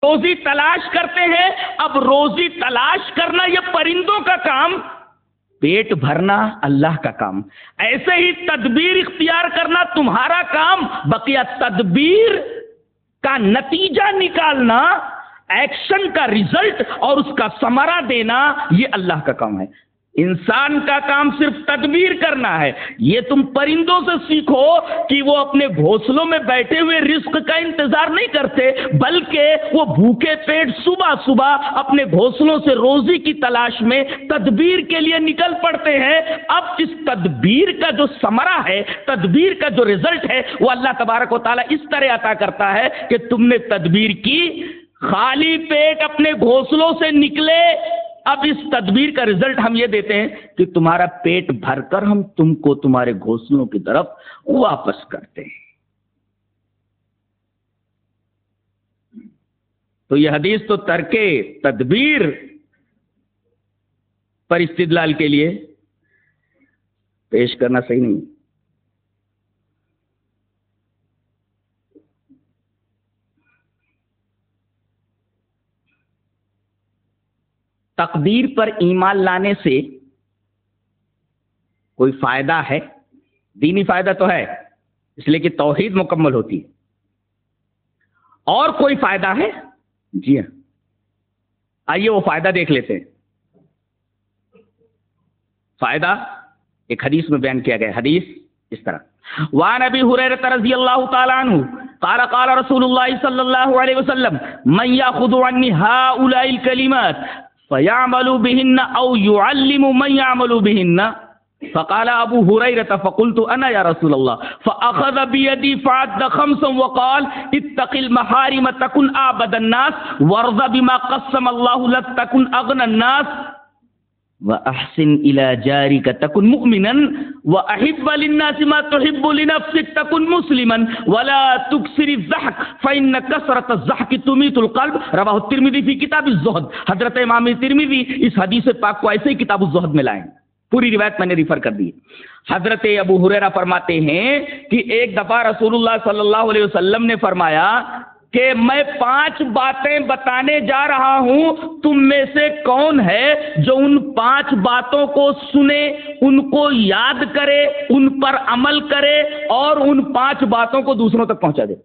روزی تلاش کرتے ہیں. اب روزی تلاش کرنا یہ پرندوں کا کام، پیٹ بھرنا اللہ کا کام. ایسے ہی تدبیر اختیار کرنا تمہارا کام، بقیہ تدبیر کا نتیجہ نکالنا، ایکشن کا رزلٹ اور اس کا ثمرہ دینا، یہ اللہ کا کام ہے. انسان کا کام صرف تدبیر کرنا ہے. یہ تم پرندوں سے سیکھو کہ وہ اپنے گھونسلوں میں بیٹھے ہوئے رزق کا انتظار نہیں کرتے، بلکہ وہ بھوکے پیٹ صبح صبح اپنے گھونسلوں سے روزی کی تلاش میں تدبیر کے لیے نکل پڑتے ہیں. اب اس تدبیر کا جو ثمرہ ہے، تدبیر کا جو رزلٹ ہے، وہ اللہ تبارک و تعالیٰ اس طرح عطا کرتا ہے کہ تم نے تدبیر کی، خالی پیٹ اپنے گھونسلوں سے نکلے. اب اس تدبیر کا رزلٹ ہم یہ دیتے ہیں کہ تمہارا پیٹ بھر کر ہم تم کو تمہارے گھونسلوں کی طرف واپس کرتے ہیں. تو یہ حدیث تو ترک تدبیر پر استدلال کے لیے پیش کرنا صحیح نہیں. تقدیر پر ایمان لانے سے کوئی فائدہ ہے؟ دینی فائدہ تو ہے، اس لیے کہ توحید مکمل ہوتی ہے. اور کوئی فائدہ ہے؟ جی ہاں، آئیے وہ فائدہ دیکھ لیتے ہیں. فائدہ ایک حدیث میں بیان کیا گیا. حدیث اس طرح: وعن ابی ہریرہ رضی اللہ تعالی عنہ قال قال رسول اللہ صلی اللہ علیہ وسلم من یاخذ عنی هؤلاء الکلمات فیعمل بهن او يعلم من يعمل بهن فقال ابو هريره فقلت انا يا رسول الله فاخذ بيدي فعد خمسا وقال اتق المحارم تكن اعبد الناس وارض بما قسم الله لك تكن اغنى الناس واحسن الى جارك تكن مؤمنا واحب للناس ما تحب لنفسك تكن مسلما ولا تكثر الضحك فان كثرة الضحك تميت القلب. رواه الترمذی فی کتاب الزہد. حضرت امام ترمذی اس حدیث پاک کو ایسے ہی کتاب الزہد میں لائیں. پوری روایت میں نے ریفر کر دی. حضرت ابو ہریرہ فرماتے ہیں کہ ایک دفعہ رسول اللہ صلی اللہ علیہ وسلم نے فرمایا کہ میں 5 باتیں بتانے جا رہا ہوں، تم میں سے کون ہے جو ان 5 باتوں کو سنے، ان کو یاد کرے، ان پر عمل کرے اور ان 5 باتوں کو دوسروں تک پہنچا دے؟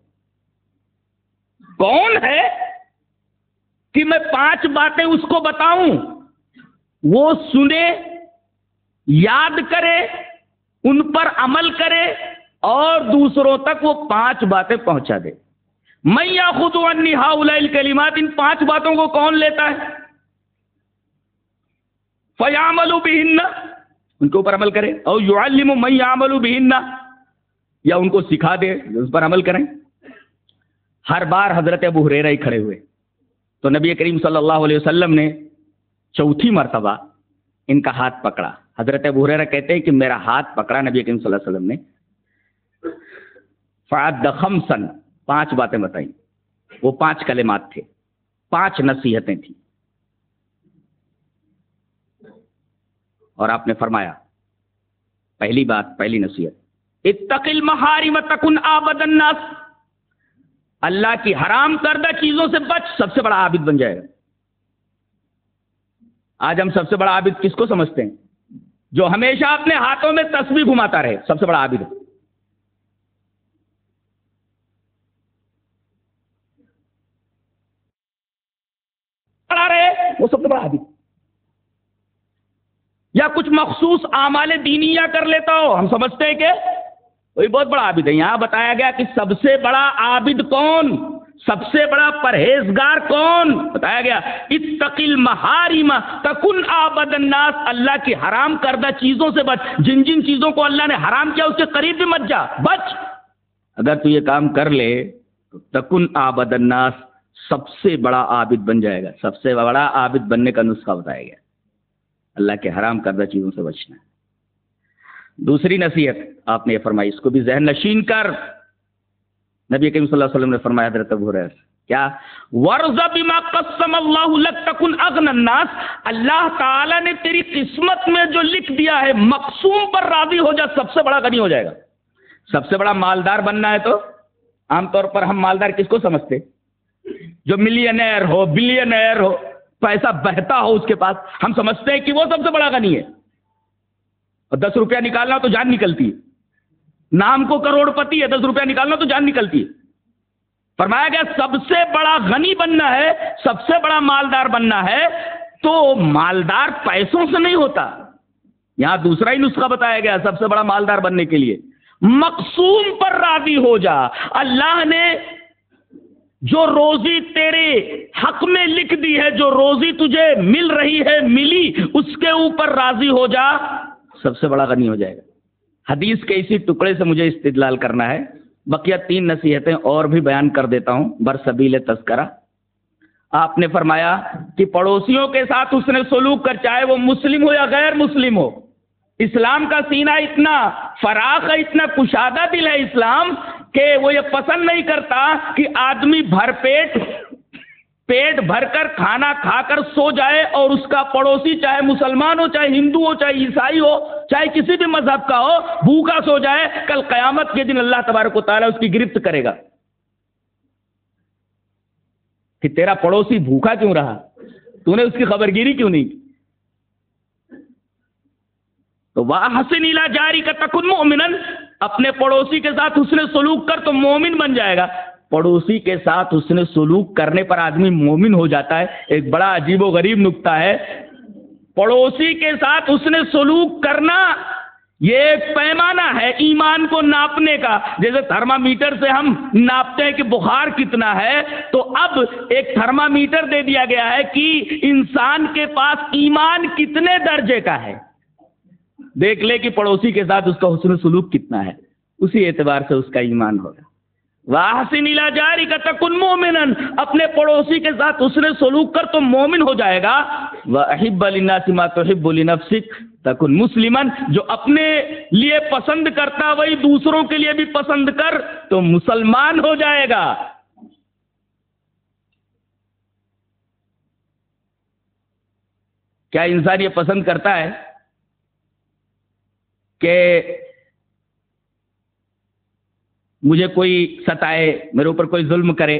کون ہے کہ میں 5 باتیں اس کو بتاؤں، وہ سنے، یاد کرے، ان پر عمل کرے اور دوسروں تک وہ 5 باتیں پہنچا دے؟ من یاخذ عنی ہؤلاء الکلمات، ان 5 باتوں کو کون لیتا ہے؟ فیعمل بہن، ان کے اوپر عمل کرے، او یعلم من یعمل بہن، یا ان کو سکھا دے اس پر عمل کریں. ہر بار حضرت ابو ہریرہ ہی کھڑے ہوئے تو نبی کریم صلی اللہ علیہ وسلم نے چوتھی مرتبہ ان کا ہاتھ پکڑا. حضرت ابو ہریرہ کہتے ہیں کہ میرا ہاتھ پکڑا نبی کریم صلی اللہ علیہ وسلم نے. فعد خمسا، 5 باتیں بتائیں. وہ 5 کلمات تھے، 5 نصیحتیں تھیں. اور آپ نے فرمایا پہلی بات، پہلی نصیحت: اتق المحارم تکن اعبد الناس. اللہ کی حرام کردہ چیزوں سے بچ، سب سے بڑا عابد بن جائے گا. آج ہم سب سے بڑا عابد کس کو سمجھتے ہیں؟ جو ہمیشہ اپنے ہاتھوں میں تسبیح گھماتا رہے، سب سے بڑا عابد ہے. وہ سب سے بڑا عابد. یا کچھ مخصوص اعمال دینیہ کر لیتا ہو، ہم سمجھتے ہیں کہ وہی بہت بڑا عابد ہے. یہاں بتایا گیا کہ سب سے بڑا عابد کون، سب سے بڑا پرہیزگار کون بتایا گیا. اتق المحارم تکن اعبد الناس، اللہ کی حرام کردہ چیزوں سے بچ. جن جن چیزوں کو اللہ نے حرام کیا اس کے قریب بھی مت جا، بچ. اگر تو یہ کام کر لے تو تکن اعبد الناس، سب سے بڑا عابد بن جائے گا. سب سے بڑا عابد بننے کا نسخہ بتایا گیا، اللہ کے حرام کردہ چیزوں سے بچنا. دوسری نصیحت آپ نے یہ فرمائی، اس کو بھی ذہن نشین کر. نبی کریم صلی اللہ علیہ وسلم نے فرمایا حضرت ابو ہریرہ کیا؟ ورض بما قسم اللہ لک تکن اغنى الناس. اللہ تعالی نے تیری قسمت میں جو لکھ دیا ہے مقسوم پر راضی ہو جا، سب سے بڑا غنی ہو جائے گا. سب سے بڑا مالدار بننا ہے تو عام طور پر ہم مالدار کس کو سمجھتے؟ جو ملینئر ہو بلینئر ہو پیسہ بہتا ہو اس کے پاس، ہم سمجھتے ہیں کہ وہ سب سے بڑا غنی ہے، اور 10 روپیہ نکالنا تو جان نکلتی ہے، نام کو کروڑ پتی ہے، 10 روپیہ نکالنا تو جان نکلتی ہے۔ فرمایا گیا سب سے بڑا غنی بننا ہے، سب سے بڑا مالدار بننا ہے، تو مالدار پیسوں سے نہیں ہوتا، یہاں دوسرا ہی نسخہ بتایا گیا سب سے بڑا مالدار بننے کے لیے، مقسوم پر راضی ہو جا۔ اللہ نے جو روزی تیرے حق میں لکھ دی ہے، جو روزی تجھے مل رہی ہے ملی، اس کے اوپر راضی ہو جا، سب سے بڑا غنی ہو جائے گا۔ حدیث کے اسی ٹکڑے سے مجھے استدلال کرنا ہے، بقیہ 3 نصیحتیں اور بھی بیان کر دیتا ہوں برسبیل تذکرہ۔ آپ نے فرمایا کہ پڑوسیوں کے ساتھ اس نے سلوک کر، چاہے وہ مسلم ہو یا غیر مسلم ہو۔ اسلام کا سینہ اتنا فراخ ہے، اتنا کشادہ دل ہے اسلام، کہ وہ یہ پسند نہیں کرتا کہ آدمی پیٹ بھر کر کھانا کھا کر سو جائے، اور اس کا پڑوسی چاہے مسلمان ہو، چاہے ہندو ہو، چاہے عیسائی ہو، چاہے کسی بھی مذہب کا ہو، بھوکا سو جائے، کل قیامت کے دن اللہ تبارک و تعالیٰ اس کی گرفت کرے گا کہ تیرا پڑوسی بھوکا کیوں رہا، تو نے اس کی خبرگیری کیوں نہیں کی؟ تو وَأَحْسِنْ إِلَىٰ جَارِكَ تَكُنْ مُؤْمِنًا، اپنے پڑوسی کے ساتھ حسن سلوک کر تو مومن بن جائے گا۔ پڑوسی کے ساتھ حسن سلوک کرنے پر آدمی مومن ہو جاتا ہے۔ ایک بڑا عجیب و غریب نکتہ ہے، پڑوسی کے ساتھ حسن سلوک کرنا یہ ایک پیمانہ ہے ایمان کو ناپنے کا، جیسے تھرمامیٹر سے ہم ناپتے ہیں کہ بخار کتنا ہے، تو اب ایک تھرمامیٹر دے دیا گیا ہے کہ انسان کے پاس ایمان کتنے درجے کا ہے، دیکھ لے کہ پڑوسی کے ساتھ اس کا حسن سلوک کتنا ہے، اسی اعتبار سے اس کا ایمان ہوگا۔ وَأَحْسِنْ إِلَىٰ جَارِكَ تَكُنْ مُؤْمِنًا، اپنے پڑوسی کے ساتھ حسن سلوک کر تو مومن ہو جائے گا۔ وَأَحِبَّ لِلنَّاسِ مَا تُحِبُّ لِنَفْسِكَ تَكُنْ مُسْلِمًا، جو اپنے لیے پسند کرتا وہی دوسروں کے لیے بھی پسند کر تو مسلمان ہو جائے گا۔ کیا انسان یہ پسند کرتا ہے کہ مجھے کوئی ستائے، میرے اوپر کوئی ظلم کرے،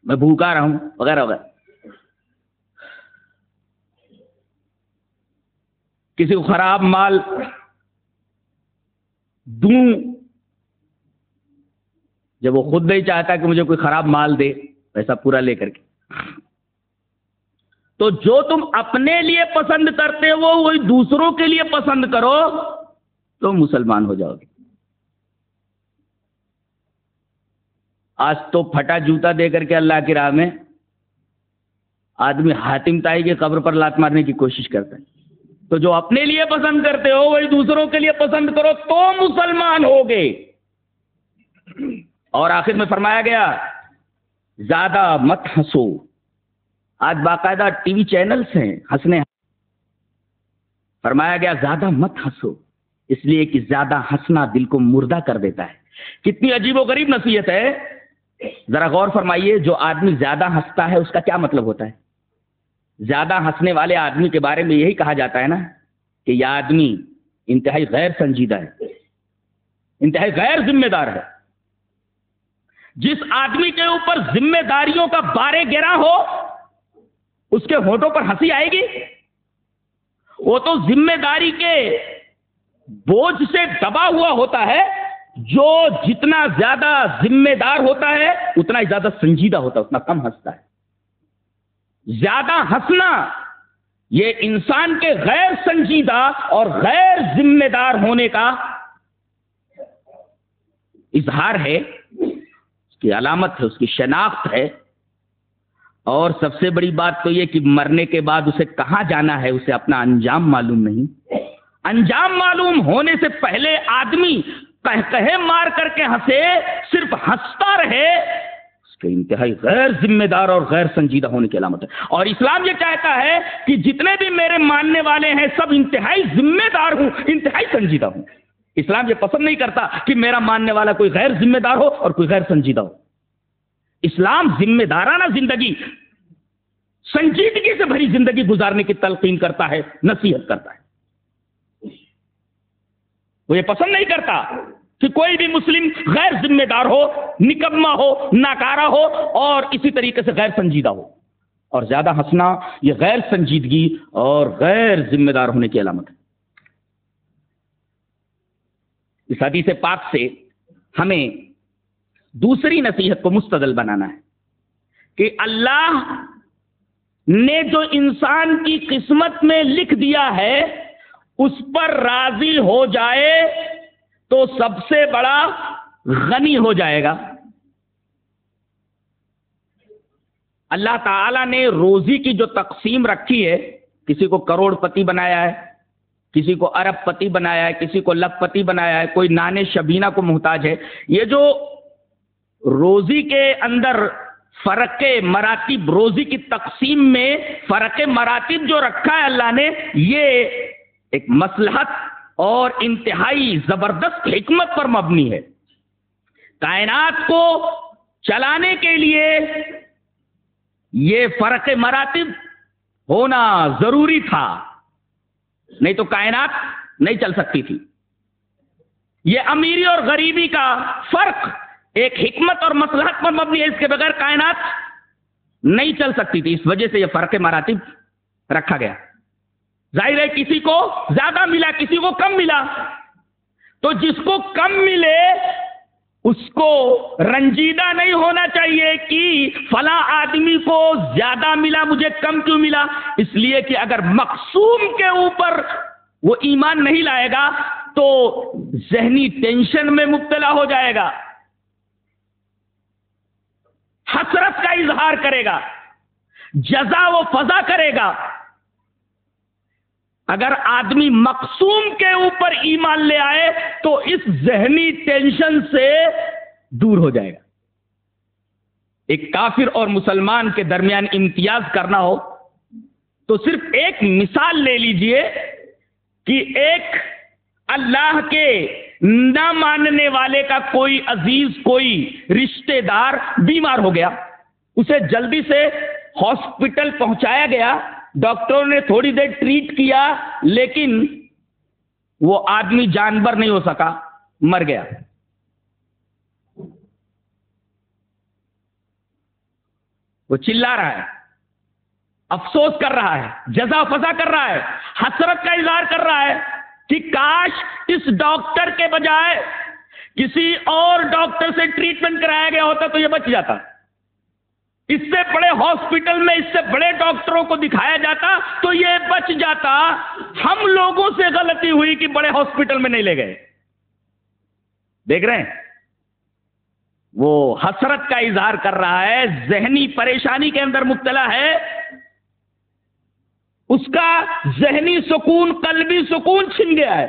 میں بھوکا رہوں وغیرہ وغیرہ، کسی کو خراب مال دوں جب وہ خود نہیں چاہتا کہ مجھے کوئی خراب مال دے پیسہ پورا لے کر کے؟ تو جو تم اپنے لیے پسند کرتے ہو وہی دوسروں کے لیے پسند کرو تو مسلمان ہو جاؤ گے۔ آج تو پھٹا جوتا دے کر کے اللہ کی راہ میں آدمی حاتم طائی کی قبر پر لات مارنے کی کوشش کرتا ہے۔ تو جو اپنے لیے پسند کرتے ہو وہی دوسروں کے لیے پسند کرو تو مسلمان ہوگے۔ اور آخر میں فرمایا گیا زیادہ مت ہنسو۔ آج باقاعدہ ٹی وی چینلز ہیں ہنسنے، فرمایا گیا زیادہ مت ہنسو، اس لیے کہ زیادہ ہنسنا دل کو مردہ کر دیتا ہے۔ کتنی عجیب و غریب نصیحت ہے، ذرا غور فرمائیے۔ جو آدمی زیادہ ہنستا ہے اس کا کیا مطلب ہوتا ہے؟ زیادہ ہنسنے والے آدمی کے بارے میں یہی کہا جاتا ہے نا کہ یہ آدمی انتہائی غیر سنجیدہ ہے، انتہائی غیر ذمہ دار ہے۔ جس آدمی کے اوپر ذمہ داریوں کا بارے گرا ہو اس کے ہونٹوں پر ہنسی آئے گی؟ وہ تو ذمہ داری کے بوجھ سے دبا ہوا ہوتا ہے۔ جو جتنا زیادہ ذمہ دار ہوتا ہے اتنا ہی زیادہ سنجیدہ ہوتا ہے، اتنا کم ہنستا ہے۔ زیادہ ہنسنا یہ انسان کے غیر سنجیدہ اور غیر ذمہ دار ہونے کا اظہار ہے، اس کی علامت ہے، اس کی شناخت ہے۔ اور سب سے بڑی بات تو یہ کہ مرنے کے بعد اسے کہاں جانا ہے اسے اپنا انجام معلوم نہیں۔ انجام معلوم ہونے سے پہلے آدمی کہے مار کر کے ہنسے، صرف ہنستا رہے، اس کے انتہائی غیر ذمہ دار اور غیر سنجیدہ ہونے کی علامت ہے۔ اور اسلام یہ چاہتا ہے کہ جتنے بھی میرے ماننے والے ہیں سب انتہائی ذمہ دار ہوں، انتہائی سنجیدہ ہوں۔ اسلام یہ پسند نہیں کرتا کہ میرا ماننے والا کوئی غیر ذمہ دار ہو اور کوئی غیر سنجیدہ ہو۔ اسلام ذمہ دارانہ زندگی، سنجیدگی سے بھری زندگی گزارنے کی تلقین کرتا ہے، نصیحت کرتا ہے۔ وہ یہ پسند نہیں کرتا کہ کوئی بھی مسلم غیر ذمہ دار ہو، نکما ہو، ناکارہ ہو اور اسی طریقے سے غیر سنجیدہ ہو. اور زیادہ ہنسنا یہ غیر سنجیدگی اور غیر ذمہ دار ہونے کی علامت ہے. اس حدیث پاک سے ہمیں دوسری نصیحت کو مستدل بنانا ہے کہ اللہ نے جو انسان کی قسمت میں لکھ دیا ہے اس پر راضی ہو جائے تو سب سے بڑا غنی ہو جائے گا. اللہ تعالیٰ نے روزی کی جو تقسیم رکھی ہے، کسی کو کروڑ پتی بنایا ہے، کسی کو ارب پتی بنایا ہے، کسی کو لکھ پتی بنایا ہے، کوئی نانے شبینہ کو محتاج ہے. یہ جو روزی کے اندر فرق مراتب، روزی کی تقسیم میں فرق مراتب جو رکھا ہے اللہ نے، یہ ایک مصلحت اور انتہائی زبردست حکمت پر مبنی ہے. کائنات کو چلانے کے لیے یہ فرق مراتب ہونا ضروری تھا، نہیں تو کائنات نہیں چل سکتی تھی. یہ امیری اور غریبی کا فرق ایک حکمت اور مصلحت پر مبنی ہے، اس کے بغیر کائنات نہیں چل سکتی تھی. اس وجہ سے یہ فرق مراتب رکھا گیا. ظاہر ہے کسی کو زیادہ ملا، کسی کو کم ملا، تو جس کو کم ملے اس کو رنجیدہ نہیں ہونا چاہیے کہ فلاں آدمی کو زیادہ ملا مجھے کم کیوں ملا. اس لیے کہ اگر مقسوم کے اوپر وہ ایمان نہیں لائے گا تو ذہنی ٹینشن میں مبتلا ہو جائے گا، حسرت کا اظہار کرے گا، جزا و فضا کرے گا. اگر آدمی مقسوم کے اوپر ایمان لے آئے تو اس ذہنی ٹینشن سے دور ہو جائے گا. ایک کافر اور مسلمان کے درمیان امتیاز کرنا ہو تو صرف ایک مثال لے لیجئے کہ ایک اللہ کے نہ ماننے والے کا کوئی عزیز، کوئی رشتہ دار بیمار ہو گیا، اسے جلدی سے ہاسپٹل پہنچایا گیا، ڈاکٹروں نے تھوڑی دیر ٹریٹ کیا لیکن وہ آدمی جانبر نہیں ہو سکا، مر گیا. وہ چلا رہا ہے، افسوس کر رہا ہے، جزا فضا کر رہا ہے، حسرت کا اظہار کر رہا ہے کہ کاش اس ڈاکٹر کے بجائے کسی اور ڈاکٹر سے ٹریٹمنٹ کرایا گیا ہوتا تو یہ بچ جاتا، اس سے بڑے ہاسپٹل میں اس سے بڑے ڈاکٹروں کو دکھایا جاتا تو یہ بچ جاتا. ہم لوگوں سے غلطی ہوئی کہ بڑے ہاسپٹل میں نہیں لے گئے. دیکھ رہے ہیں وہ حسرت کا اظہار کر رہا ہے، ذہنی پریشانی کے اندر مبتلا ہے، اس کا ذہنی سکون، قلبی سکون چھن گیا ہے.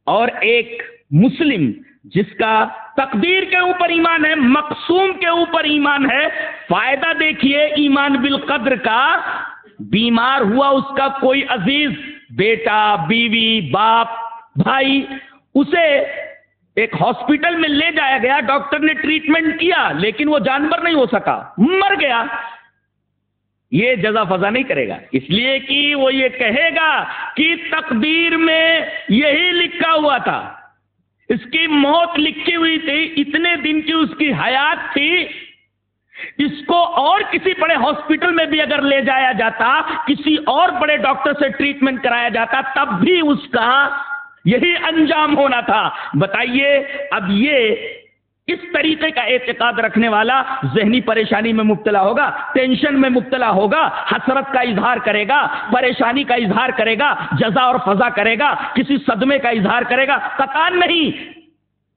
اور ایک مسلم جس کا تقدیر کے اوپر ایمان ہے، مقسوم کے اوپر ایمان ہے، فائدہ دیکھیے ایمان بالقدر کا. بیمار ہوا اس کا کوئی عزیز، بیٹا، بیوی، باپ، بھائی، اسے ایک ہاسپٹل میں لے جایا گیا، ڈاکٹر نے ٹریٹمنٹ کیا لیکن وہ جانبر نہیں ہو سکا، مر گیا. یہ جزا فضا نہیں کرے گا، اس لیے کہ وہ یہ کہے گا کہ تقدیر میں یہی لکھا ہوا تھا، اس کی موت لکھی ہوئی تھی، اتنے دن کی اس کی حیات تھی. اس کو اور کسی بڑے ہاسپٹل میں بھی اگر لے جایا جاتا، کسی اور بڑے ڈاکٹر سے ٹریٹمنٹ کرایا جاتا، تب بھی اس کا یہی انجام ہونا تھا. بتائیے اب یہ اس طریقے کا اعتقاد رکھنے والا ذہنی پریشانی میں مبتلا ہوگا، ٹینشن میں مبتلا ہوگا، حسرت کا اظہار کرے گا، پریشانی کا اظہار کرے گا، جزا اور فضا کرے گا، کسی صدمے کا اظہار کرے گا؟ قطعاً نہیں.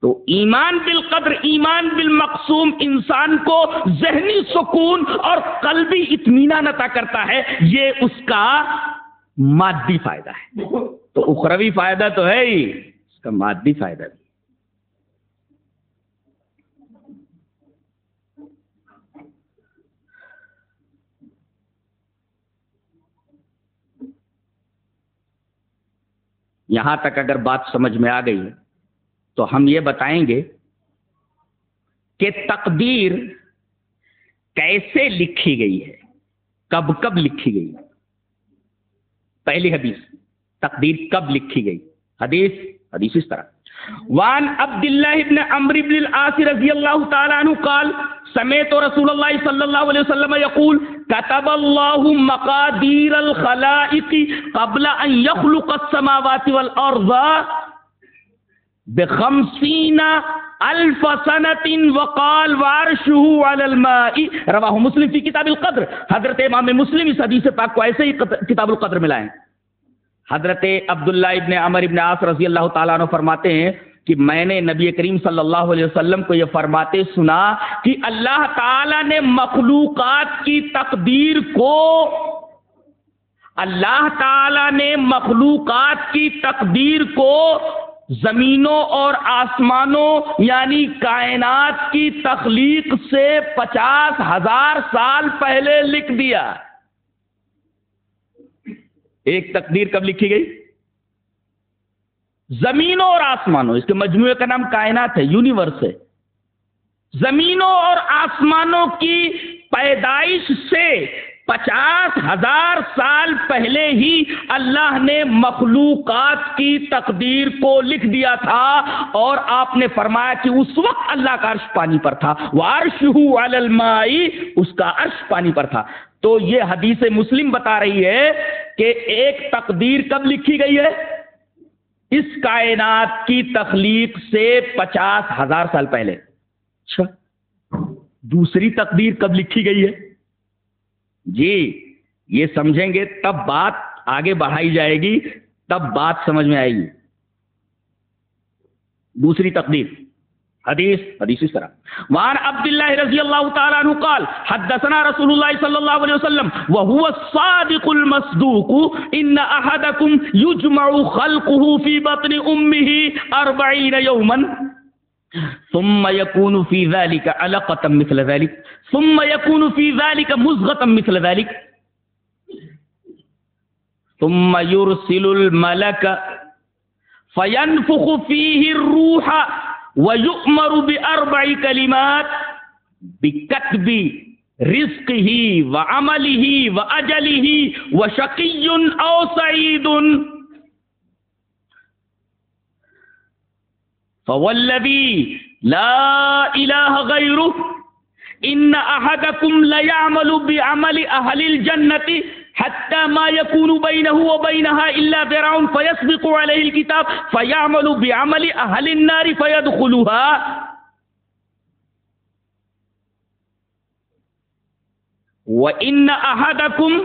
تو ایمان بالقدر، ایمان بالمقسوم انسان کو ذہنی سکون اور قلبی اطمینان عطا کرتا ہے. یہ اس کا مادی فائدہ ہے. تو اخروی فائدہ تو ہے ہی، اس کا مادی فائدہ بھی. یہاں تک اگر بات سمجھ میں آ گئی تو ہم یہ بتائیں گے کہ تقدیر کیسے لکھی گئی ہے، کب کب لکھی گئی. پہلی حدیث، تقدیر کب لکھی گئی. حدیث اس طرح: وعن عبد الله بن عمرو بن العاص رضي الله تعالى عنه قال سمعت رسول الله صلى الله عليه وسلم يقول كتب الله مقادير الخلائق قبل أن يخلق السماوات والأرض ب50,000 سنة وقال وعرشه على الماء رواہ مسلم فی کتاب القدر. حضرت امام مسلم اس حدیث پاک کو ایسے ہی کتاب القدر میں لائیں. حضرت عبداللہ ابن عمر ابن عاص رضی اللہ تعالیٰ عنہ فرماتے ہیں کہ میں نے نبی کریم صلی اللہ علیہ وسلم کو یہ فرماتے سنا کہ اللہ تعالیٰ نے مخلوقات کی تقدیر کو زمینوں اور آسمانوں یعنی کائنات کی تخلیق سے 50,000 سال پہلے لکھ دیا. ایک تقدیر کب لکھی گئی؟ زمینوں اور آسمانوں، اس کے مجموعے کا نام کائنات ہے، یونیورس ہے. زمینوں اور آسمانوں کی پیدائش سے 50,000 سال پہلے ہی اللہ نے مخلوقات کی تقدیر کو لکھ دیا تھا، اور آپ نے فرمایا کہ اس وقت اللہ کا عرش پانی پر تھا. وَعَرْشُهُ عَلَى الْمَاءِ، اس کا عرش پانی پر تھا. تو یہ حدیث مسلم بتا رہی ہے کہ ایک تقدیر کب لکھی گئی ہے؟ اس کائنات کی تخلیق سے 50,000 سال پہلے. اچھا، دوسری تقدیر کب لکھی گئی ہے؟ جی یہ سمجھیں گے تب بات آگے بڑھائی جائے گی، تب بات سمجھ میں آئے گی. دوسری تقدیر حدیث اس طرح. وعن عبد الله رضی اللہ تعالی عنہ قال حدثنا رسول اللہ صلی اللہ علیہ وسلم وهو الصادق المصدوق ان احدکم یجمع خلقه في بطن امه 40 يوما ثم يكون في ذلك علقة مثل ذلك ثم يكون في ذلك مضغة مثل ذلك ثم يرسل الملك فينفخ فيه الروح ويؤمر ب4 كلمات بكتب رزقه وعمله وأجله وشقي أو سعيد فوالذي لا إله غيره إن أحدكم ليعمل بعمل أهل الجنة حتى ما يكون بينه وبينها إلا ذراع فيسبق عليه الكتاب فيعمل بعمل أهل النار فيدخلها وإن أحدكم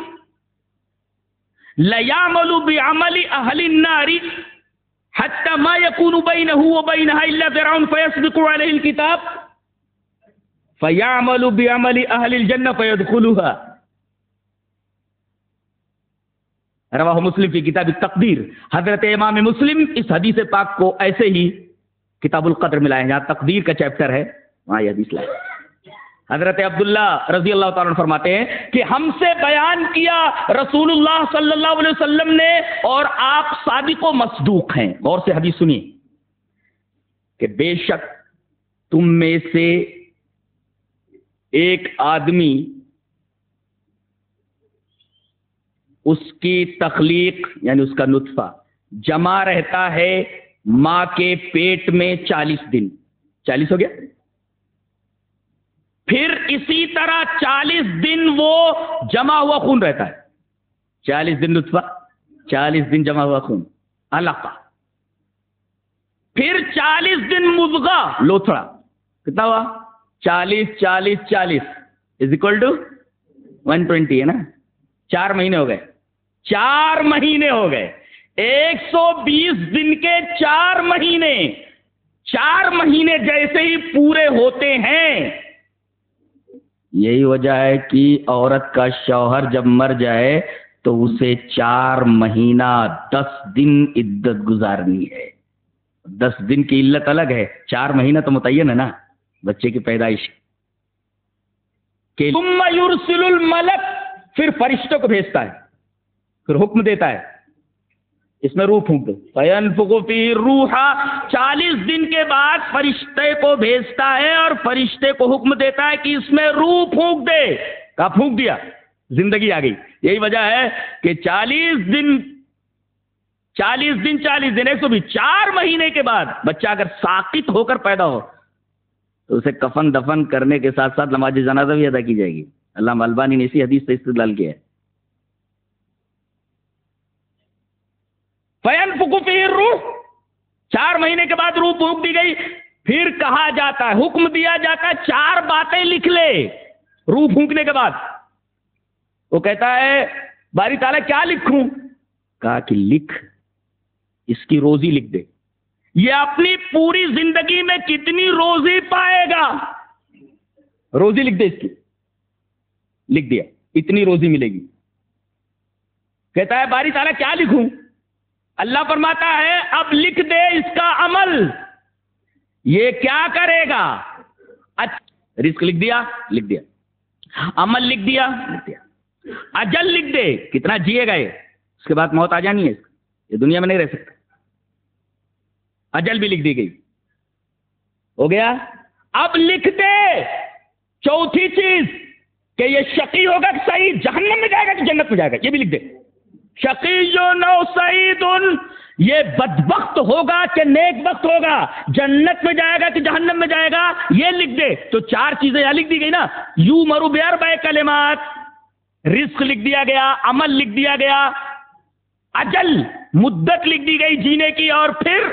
ليعمل بعمل أهل النار حتى ما يكون بينه وبينها إلا ذراع فيسبق عليه الكتاب فيعمل بعمل أهل الجنة فيدخلها. رواہ مسلم فی کتاب التقدیر. حضرت امام مسلم اس حدیث پاک کو ایسے ہی کتاب القدر میں لائے ہیں، جہاں تقدیر کا چیپٹر ہے وہاں یہ حدیث لائے. حضرت عبداللہ رضی اللہ تعالیٰ عنہ فرماتے ہیں کہ ہم سے بیان کیا رسول اللہ صلی اللہ علیہ وسلم نے، اور آپ صادق و مصدوق ہیں. غور سے حدیث سنیے کہ بے شک تم میں سے ایک آدمی اس کی تخلیق یعنی اس کا نطفہ جمع رہتا ہے ماں کے پیٹ میں 40 دن. 40 ہو گیا. پھر اسی طرح 40 دن وہ جمع ہوا خون رہتا ہے. 40 دن نطفہ، 40 دن جمع ہوا خون علقہ، پھر 40 دن مضغہ لوتھڑا. کتنا ہوا؟ 40 از اکول ٹو 120 ہے نا. 4 مہینے ہو گئے. 4 مہینے ہو گئے. 120 دن کے 4 مہینے. 4 مہینے جیسے ہی پورے ہوتے ہیں، یہی وجہ ہے کہ عورت کا شوہر جب مر جائے تو اسے 4 مہینہ 10 دن عدت گزارنی ہے. 10 دن کی علت الگ ہے، 4 مہینہ تو متعین ہے نا بچے کی پیدائش کے. ثم یرسل الملک، پھر فرشتوں کو بھیجتا ہے، پھر حکم دیتا ہے اس میں روح پھونک دو. فینفخ فیہ الروح، 40 دن کے بعد فرشتے کو بھیجتا ہے اور فرشتے کو حکم دیتا ہے کہ اس میں روح پھونک دے. کہا پھونک دیا، زندگی آ گئی. یہی وجہ ہے کہ 40 40 دن 120 4 مہینے کے بعد بچہ اگر ساقط ہو کر پیدا ہو تو اسے کفن دفن کرنے کے ساتھ ساتھ نماز جنازہ بھی ادا کی جائے گی. علامہ البانی نے اسی حدیث سے استدلال کیا ہے. فَيَنْفُخُ فِيهِ الرُّوحُ 4 مہینے کے بعد روح پھونک دی گئی. پھر کہا جاتا ہے، حکم دیا جاتا ہے 4 باتیں لکھ لے. روح پھونکنے کے بعد وہ کہتا ہے باری تعالیٰ کیا لکھوں؟ کہا کہ لکھ اس کی روزی لکھ دے. یہ اپنی پوری زندگی میں کتنی روزی پائے گا، روزی لکھ دے اس کی. لکھ دیا اتنی روزی ملے گی. کہتا ہے باری تعالیٰ کیا لکھوں؟ اللہ فرماتا ہے اب لکھ دے اس کا عمل، یہ کیا کرے گا. اچھا رزق لکھ دیا، لکھ دیا. عمل لکھ دیا، لکھ دیا. اجل لکھ دے کتنا جیے گا، یہ اس کے بعد موت آ جانی ہے، یہ دنیا میں نہیں رہ سکتا. اجل بھی لکھ دی گئی، ہو گیا. اب لکھ دے چوتھی چیز کہ یہ شقی ہوگا کہ سعید، جہنم میں جائے گا کہ جنت میں جائے گا، یہ بھی لکھ دے. شقی او سعید، یہ بدبخت ہوگا کہ نیک بخت ہوگا، جنت میں جائے گا کہ جہنم میں جائے گا، یہ لکھ دے. تو 4 چیزیں یہاں لکھ دی گئی نا. یؤمر باربع کلمات، رزق لکھ دیا گیا، عمل لکھ دیا گیا، اجل مدت لکھ دی گئی جینے کی، اور پھر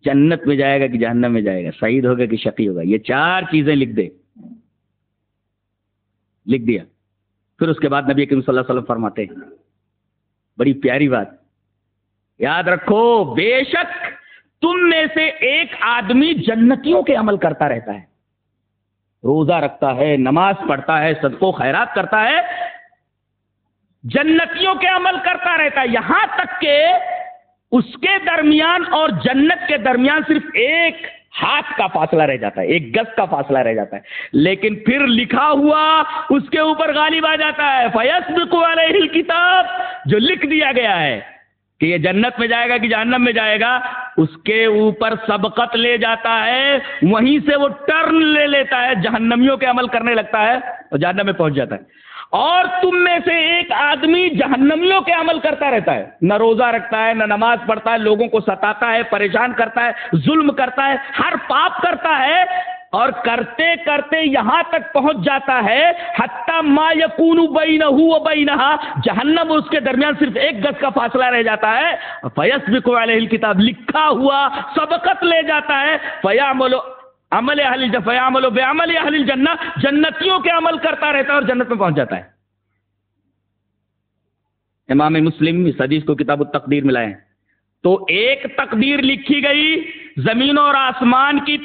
جنت میں جائے گا کہ جہنم میں جائے گا، سعید ہوگا کہ شقی ہوگا. یہ 4 چیزیں لکھ دے. لکھ دیا. پھر اس کے بعد نبی کریم صلی اللہ علیہ وسلم فرماتے ہیں بڑی پیاری بات، یاد رکھو بے شک تم میں سے ایک آدمی جنتیوں کے عمل کرتا رہتا ہے، روزہ رکھتا ہے، نماز پڑھتا ہے، صدقہ و خیرات کرتا ہے، جنتیوں کے عمل کرتا رہتا ہے، یہاں تک کہ اس کے درمیان اور جنت کے درمیان صرف 1 ہاتھ کا فاصلہ رہ جاتا ہے، 1 گز کا فاصلہ رہ جاتا ہے. لیکن پھر لکھا ہوا اس کے اوپر غالب آ جاتا ہے. فَيَسْبِقُ عَلَيْهِ الْكِتَابُ، جو لکھ دیا گیا ہے کہ یہ جنت میں جائے گا کہ جہنم میں جائے گا، اس کے اوپر سبقت لے جاتا ہے، وہیں سے وہ ٹرن لے لیتا ہے، جہنمیوں کے عمل کرنے لگتا ہے اور جہنم میں پہنچ جاتا ہے. اور تم میں سے ایک آدمی جہنمیوں کے عمل کرتا رہتا ہے، نہ روزہ رکھتا ہے، نہ نماز پڑھتا ہے، لوگوں کو ستاتا ہے، پریشان کرتا ہے، ظلم کرتا ہے، ہر پاپ کرتا ہے، اور کرتے کرتے یہاں تک پہنچ جاتا ہے حتی ما یکون بینہ و بینہا، جہنم اس کے درمیان صرف 1 گز کا فاصلہ رہ جاتا ہے. فیسبق علیہ الکتاب، لکھا ہوا سبقت لے جاتا ہے. فیعمل عمل اہل فیعمل بعمل اہل الجنہ، جنتیوں کے عمل کرتا رہتا ہے اور جنت میں پہنچ جاتا ہے. امام مسلم اس حدیث کو کتاب التقدیر میں لائے ہیں. تو ایک تقدیر لکھی گئی، زمین اور آسمان کی